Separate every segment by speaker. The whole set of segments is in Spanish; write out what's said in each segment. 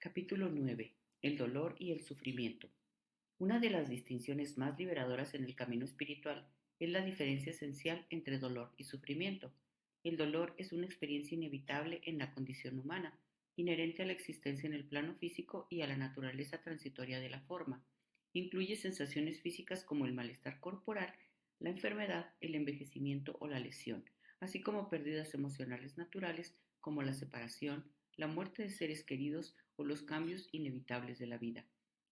Speaker 1: Capítulo 9. El dolor y el sufrimiento. Una de las distinciones más liberadoras en el camino espiritual es la diferencia esencial entre dolor y sufrimiento. El dolor es una experiencia inevitable en la condición humana, inherente a la existencia en el plano físico y a la naturaleza transitoria de la forma. Incluye sensaciones físicas como el malestar corporal, la enfermedad, el envejecimiento o la lesión, así como pérdidas emocionales naturales como la separación, la muerte de seres queridos o los cambios inevitables de la vida.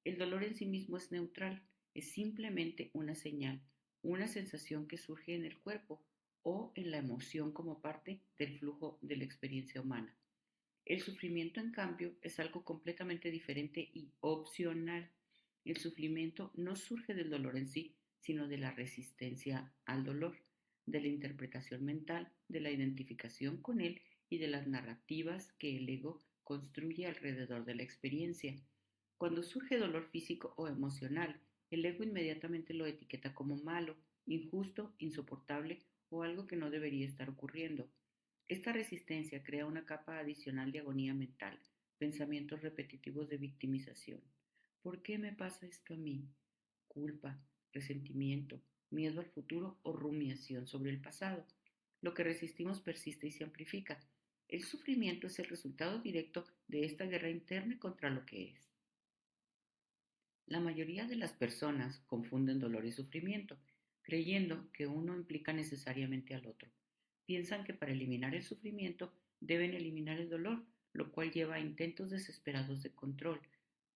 Speaker 1: El dolor en sí mismo es neutral, es simplemente una señal, una sensación que surge en el cuerpo o en la emoción como parte del flujo de la experiencia humana. El sufrimiento, en cambio, es algo completamente diferente y opcional. El sufrimiento no surge del dolor en sí, sino de la resistencia al dolor, de la interpretación mental, de la identificación con él y de las narrativas que el ego construye alrededor de la experiencia. Cuando surge dolor físico o emocional, el ego inmediatamente lo etiqueta como malo, injusto, insoportable o algo que no debería estar ocurriendo. Esta resistencia crea una capa adicional de agonía mental, pensamientos repetitivos de victimización. ¿Por qué me pasa esto a mí? Culpa, resentimiento, miedo al futuro o rumiación sobre el pasado. Lo que resistimos persiste y se amplifica. El sufrimiento es el resultado directo de esta guerra interna contra lo que es. La mayoría de las personas confunden dolor y sufrimiento, creyendo que uno implica necesariamente al otro. Piensan que para eliminar el sufrimiento deben eliminar el dolor, lo cual lleva a intentos desesperados de control,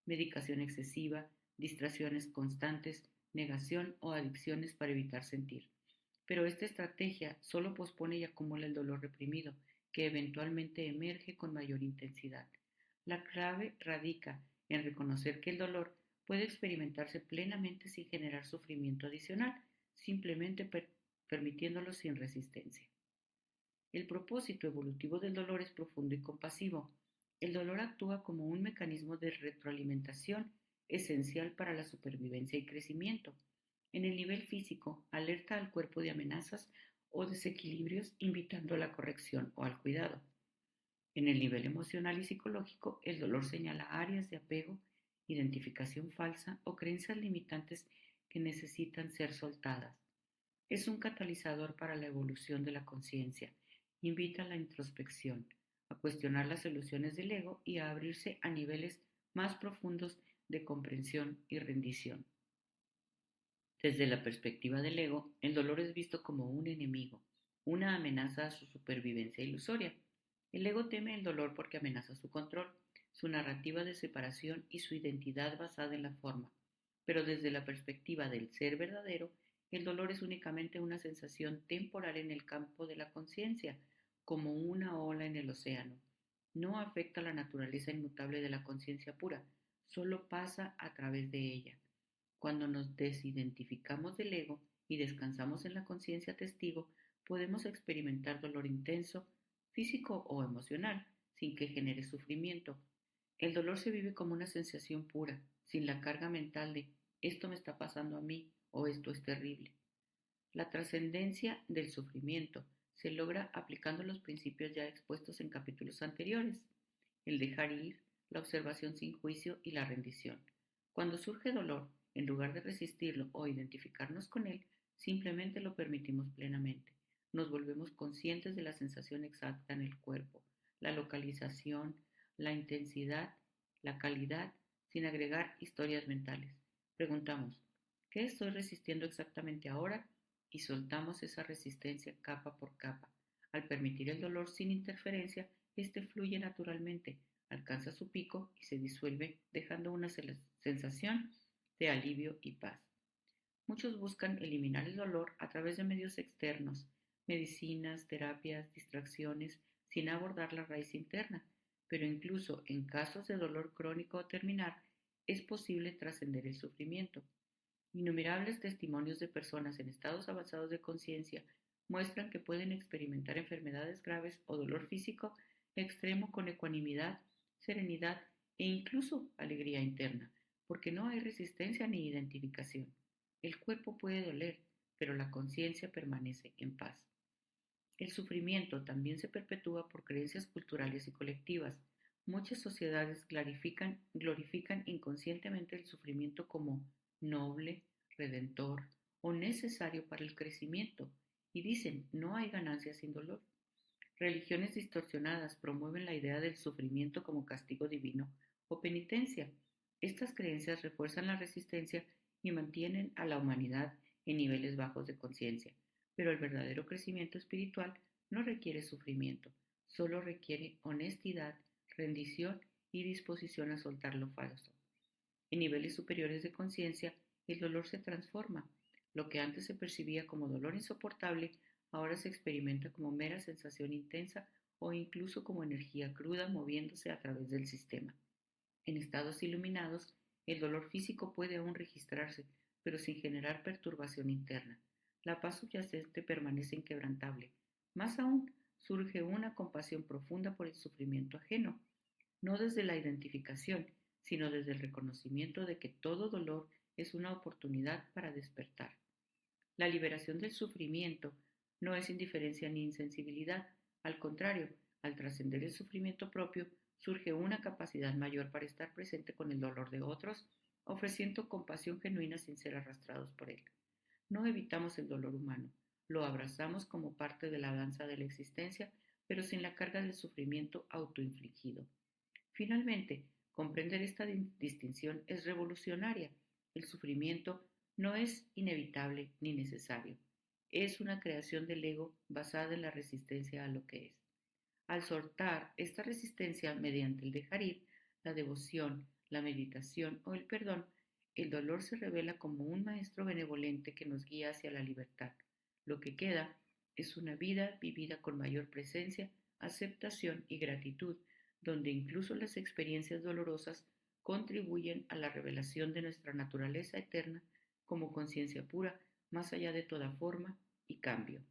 Speaker 1: medicación excesiva, distracciones constantes, negación o adicciones para evitar sentir. Pero esta estrategia solo pospone y acumula el dolor reprimido, que eventualmente emerge con mayor intensidad. La clave radica en reconocer que el dolor puede experimentarse plenamente sin generar sufrimiento adicional, simplemente permitiéndolo sin resistencia. El propósito evolutivo del dolor es profundo y compasivo. El dolor actúa como un mecanismo de retroalimentación esencial para la supervivencia y crecimiento. En el nivel físico, alerta al cuerpo de amenazas o desequilibrios, invitando a la corrección o al cuidado. En el nivel emocional y psicológico, el dolor señala áreas de apego, identificación falsa o creencias limitantes que necesitan ser soltadas. Es un catalizador para la evolución de la conciencia. Invita a la introspección, a cuestionar las ilusiones del ego y a abrirse a niveles más profundos de comprensión y rendición. Desde la perspectiva del ego, el dolor es visto como un enemigo, una amenaza a su supervivencia ilusoria. El ego teme el dolor porque amenaza su control, su narrativa de separación y su identidad basada en la forma. Pero desde la perspectiva del ser verdadero, el dolor es únicamente una sensación temporal en el campo de la conciencia, como una ola en el océano. No afecta la naturaleza inmutable de la conciencia pura, solo pasa a través de ella. Cuando nos desidentificamos del ego y descansamos en la conciencia testigo, podemos experimentar dolor intenso, físico o emocional, sin que genere sufrimiento. El dolor se vive como una sensación pura, sin la carga mental de esto me está pasando a mí o esto es terrible. La trascendencia del sufrimiento se logra aplicando los principios ya expuestos en capítulos anteriores, el dejar ir, la observación sin juicio y la rendición. Cuando surge dolor, en lugar de resistirlo o identificarnos con él, simplemente lo permitimos plenamente. Nos volvemos conscientes de la sensación exacta en el cuerpo, la localización, la intensidad, la calidad, sin agregar historias mentales. Preguntamos, ¿qué estoy resistiendo exactamente ahora? Y soltamos esa resistencia capa por capa. Al permitir el dolor sin interferencia, este fluye naturalmente, alcanza su pico y se disuelve, dejando una sensación de alivio y paz. Muchos buscan eliminar el dolor a través de medios externos, medicinas, terapias, distracciones, sin abordar la raíz interna, pero incluso en casos de dolor crónico o terminal, es posible trascender el sufrimiento. Innumerables testimonios de personas en estados avanzados de conciencia muestran que pueden experimentar enfermedades graves o dolor físico extremo con ecuanimidad, serenidad e incluso alegría interna, porque no hay resistencia ni identificación. El cuerpo puede doler, pero la conciencia permanece en paz. El sufrimiento también se perpetúa por creencias culturales y colectivas. Muchas sociedades glorifican inconscientemente el sufrimiento como noble, redentor o necesario para el crecimiento y dicen no hay ganancia sin dolor. Religiones distorsionadas promueven la idea del sufrimiento como castigo divino o penitencia. Estas creencias refuerzan la resistencia y mantienen a la humanidad en niveles bajos de conciencia. Pero el verdadero crecimiento espiritual no requiere sufrimiento, solo requiere honestidad, rendición y disposición a soltar lo falso. En niveles superiores de conciencia, el dolor se transforma. Lo que antes se percibía como dolor insoportable, ahora se experimenta como mera sensación intensa o incluso como energía cruda moviéndose a través del sistema. En estados iluminados, el dolor físico puede aún registrarse, pero sin generar perturbación interna. La paz subyacente permanece inquebrantable. Más aún, surge una compasión profunda por el sufrimiento ajeno, no desde la identificación, sino desde el reconocimiento de que todo dolor es una oportunidad para despertar. La liberación del sufrimiento no es indiferencia ni insensibilidad, al contrario, al trascender el sufrimiento propio, surge una capacidad mayor para estar presente con el dolor de otros, ofreciendo compasión genuina sin ser arrastrados por él. No evitamos el dolor humano, lo abrazamos como parte de la danza de la existencia, pero sin la carga del sufrimiento autoinfligido. Finalmente, comprender esta distinción es revolucionaria. El sufrimiento no es inevitable ni necesario. Es una creación del ego basada en la resistencia a lo que es. Al soltar esta resistencia mediante el dejar ir, la devoción, la meditación o el perdón, el dolor se revela como un maestro benevolente que nos guía hacia la libertad. Lo que queda es una vida vivida con mayor presencia, aceptación y gratitud, donde incluso las experiencias dolorosas contribuyen a la revelación de nuestra naturaleza eterna como conciencia pura, más allá de toda forma y cambio.